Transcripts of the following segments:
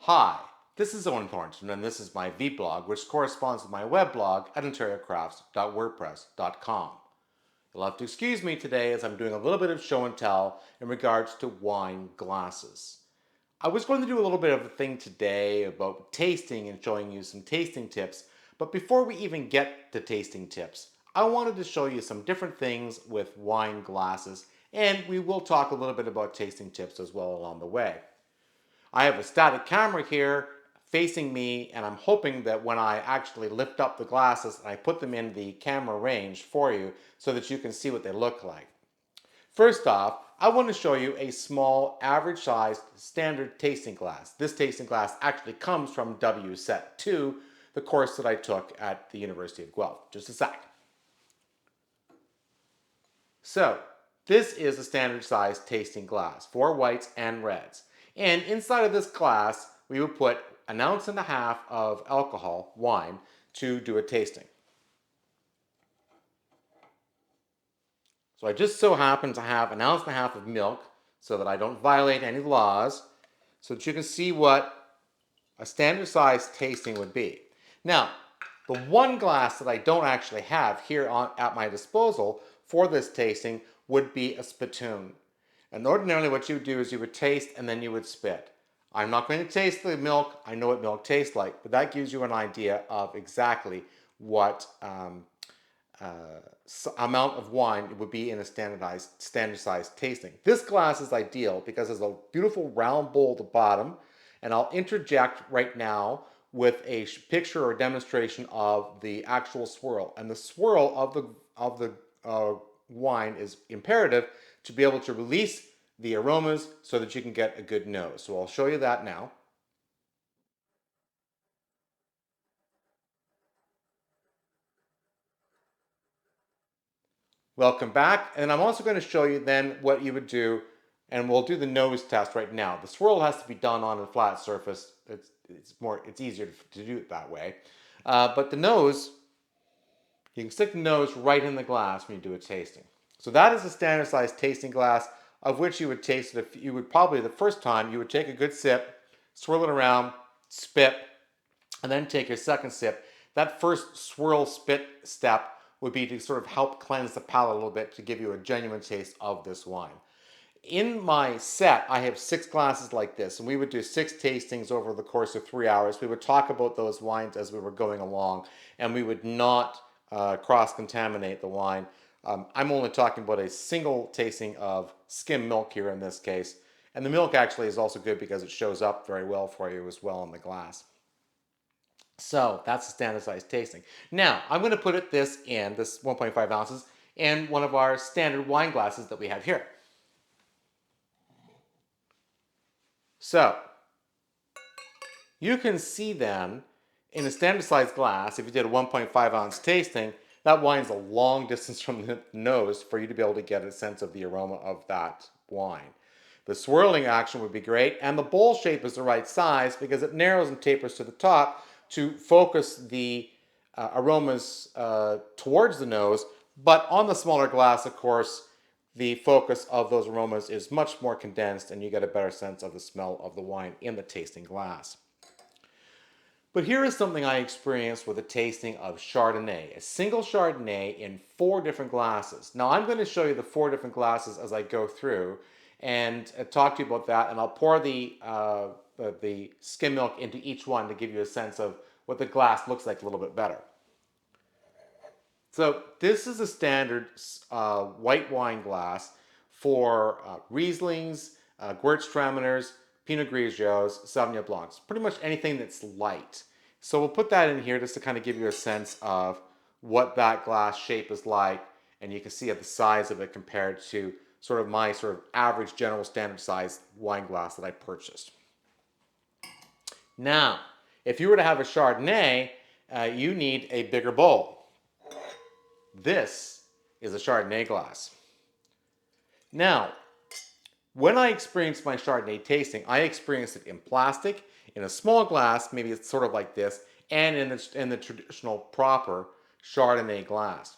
Hi, this is Owen Thornton, and this is my vblog, which corresponds with my weblog at ontaricrafts.wordpress.com. You'll have to excuse me today as I'm doing a little bit of show and tell in regards to wine glasses. I was going to do a little bit of a thing today about tasting and showing you some tasting tips, but before we even get to tasting tips, I wanted to show you some different things with wine glasses, and we will talk a little bit about tasting tips as well along the way. I have a static camera here facing me, and I'm hoping that when I actually lift up the glasses and I put them in the camera range for you so that you can see what they look like. First off, I want to show you a small, average-sized, standard tasting glass. This tasting glass actually comes from WSET 2, the course that I took at the University of Guelph. Just a sec. So, this is a standard size tasting glass for whites and reds. And inside of this glass, we would put 1.5 ounces of alcohol, wine, to do a tasting. So I just so happen to have 1.5 ounces of milk so that I don't violate any laws, so that you can see what a standard size tasting would be. Now, the one glass that I don't actually have here at my disposal for this tasting would be a spittoon. And ordinarily what you would do is you would taste and then you would spit. I'm not going to taste the milk. I know what milk tastes like, but that gives you an idea of exactly what amount of wine it would be in a standardized tasting. This glass is ideal because there's a beautiful round bowl at the bottom, and I'll interject right now with a picture or demonstration of the actual swirl. And the swirl of the wine is imperative to be able to release the aromas so that you can get a good nose. So I'll show you that now. Welcome back, and I'm also going to show you then what you would do, and we'll do the nose test right now. The swirl has to be done on a flat surface. It's easier to do it that way. But the nose, you can stick the nose right in the glass when you do a tasting. So that is a standard size tasting glass of which you would taste it. If you would probably the first time you would take a good sip, swirl it around, spit, and then take your second sip. That first swirl spit step would be to sort of help cleanse the palate a little bit to give you a genuine taste of this wine. In my set, I have 6 glasses like this, and we would do 6 tastings over the course of 3 hours. We would talk about those wines as we were going along, and we would not cross-contaminate the wine. I'm only talking about a single tasting of skim milk here in this case, and the milk actually is also good because it shows up very well for you as well in the glass. So that's the standard size tasting. Now, I'm going to put this 1.5 ounces, in one of our standard wine glasses that we have here. So, you can see then, in a standard size glass, if you did a 1.5 ounce tasting, that wine's a long distance from the nose for you to be able to get a sense of the aroma of that wine. The swirling action would be great, and the bowl shape is the right size because it narrows and tapers to the top to focus the aromas towards the nose, but on the smaller glass, of course, the focus of those aromas is much more condensed and you get a better sense of the smell of the wine in the tasting glass. But here is something I experienced with a tasting of Chardonnay, a single Chardonnay in 4 different glasses. Now I'm going to show you the 4 different glasses as I go through and talk to you about that, and I'll pour the skim milk into each one to give you a sense of what the glass looks like a little bit better. So this is a standard white wine glass for Rieslings, Gewürztraminers, Pinot Grigios, Sauvignon Blancs, pretty much anything that's light. So we'll put that in here just to kind of give you a sense of what that glass shape is like, and you can see at the size of it compared to sort of my sort of average general standard size wine glass that I purchased. Now, if you were to have a Chardonnay, you need a bigger bowl. This is a Chardonnay glass. Now, when I experienced my Chardonnay tasting, I experienced it in plastic, in a small glass, maybe it's sort of like this, and in the traditional proper Chardonnay glass.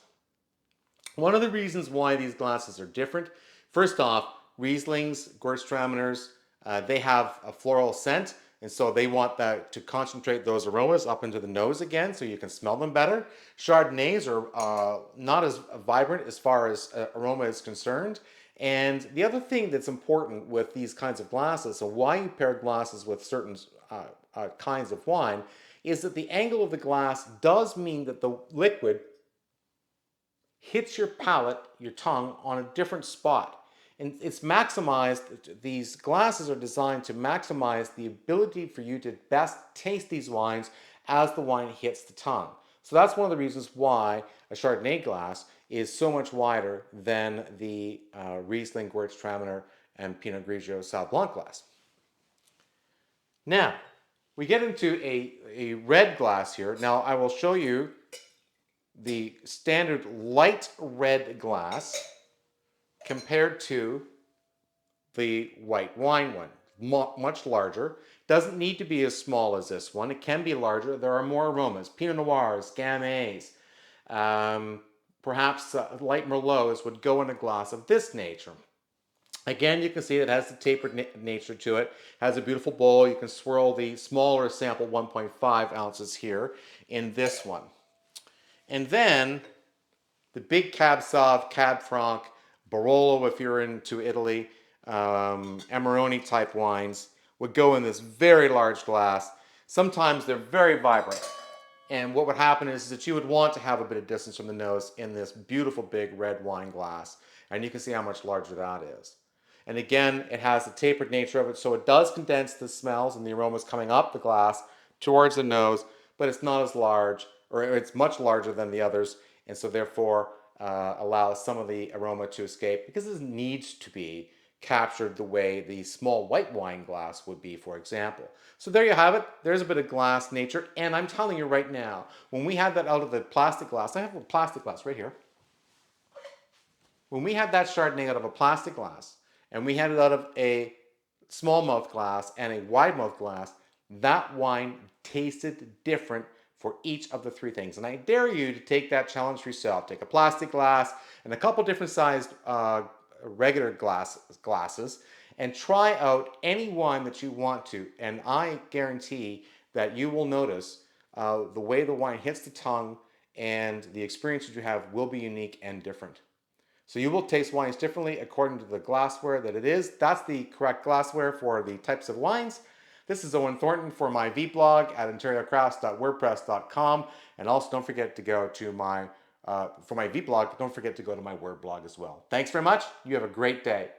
One of the reasons why these glasses are different, first off, Rieslings, Gewürztraminers, they have a floral scent. And so they want that to concentrate those aromas up into the nose again so you can smell them better. Chardonnays are not as vibrant as far as aroma is concerned. And the other thing that's important with these kinds of glasses, so why you pair glasses with certain kinds of wine, is that the angle of the glass does mean that the liquid hits your palate, your tongue, on a different spot. And it's maximized, these glasses are designed to maximize the ability for you to best taste these wines as the wine hits the tongue. So that's one of the reasons why a Chardonnay glass is so much wider than the Riesling, Gewürztraminer, and Pinot Grigio Sauv Blanc glass. Now, we get into a red glass here. Now, I will show you the standard light red glass compared to the white wine one. Much larger. Doesn't need to be as small as this one. It can be larger. There are more aromas. Pinot Noirs, Gamay, perhaps light Merlots would go in a glass of this nature. Again, you can see it has the tapered nature to it. Has a beautiful bowl. You can swirl the smaller sample 1.5 ounces here in this one. And then the big Cab Sauv, Cab Franc, Barolo if you're into Italy, Amarone type wines would go in this very large glass. Sometimes they're very vibrant. And what would happen is that you would want to have a bit of distance from the nose in this beautiful big red wine glass. And you can see how much larger that is. And again, it has the tapered nature of it, so it does condense the smells and the aromas coming up the glass towards the nose, but it's not as large, or it's much larger than the others, and so therefore allows some of the aroma to escape because it needs to be captured the way the small white wine glass would be, for example. So there you have it. There's a bit of glass nature, and I'm telling you right now, when we had that out of the plastic glass, I have a plastic glass right here. When we had that Chardonnay out of a plastic glass, and we had it out of a small mouth glass and a wide mouth glass, that wine tasted different for each of the three things. And I dare you to take that challenge for yourself. Take a plastic glass and a couple different sized regular glasses and try out any wine that you want to. And I guarantee that you will notice the way the wine hits the tongue and the experience that you have will be unique and different. So you will taste wines differently according to the glassware that it is. That's the correct glassware for the types of wines. This is Owen Thornton for my vblog at interiorcrafts.wordpress.com. And also don't forget to go to for my vblog, don't forget to go to my word blog as well. Thanks very much. You have a great day.